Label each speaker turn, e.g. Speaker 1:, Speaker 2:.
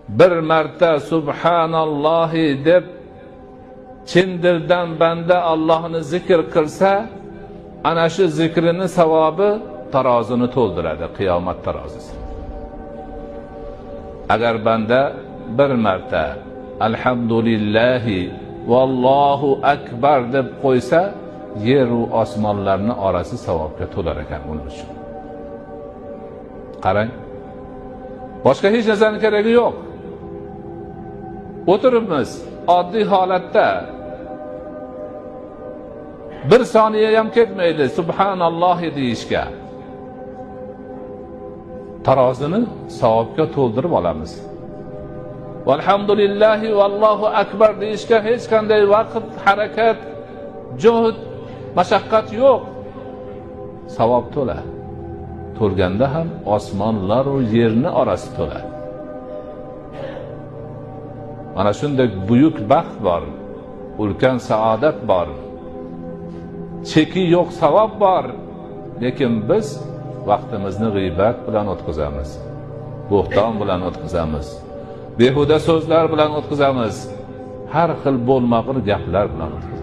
Speaker 1: bir marta subhanallohi deb chin dildan banda Allohni zikr qilsa, ana shu zikrini savobi tarozini to'ldiradi, qiyomat tarozisi. Agar banda bir marta alhamdulillahi vallohu akbar deb qo'ysa, yer va osmonlarning orasi savobga to'lar ekan uning uchun. Qarang, boshqa hech narsaning keragi yo'q. O'tiribmiz oddiy holatda bir soniya ham ketmaydi subhanallohi deyishga. Tarozini savobga to'ldirib olamiz. Valhamdulillahi vallohu akbar deyishga hech qanday vaqt, harakat, juhd, mashaqqat yo'q. Savob to'la. To'lganda ham osmonlar va yerni orasi to'la. Mana shunday buyuk baxt bor, ulkan saodat bor. Cheki yo'q savob bor. Lekin biz vaqtimizni g'iybat bilan o'tkazamiz. Bo'xton bilan o'tkazamiz. Behuda so'zlar bilan o'tkazamiz. Har xil bo'lmag'ur gaplar bilan o'tkazamiz.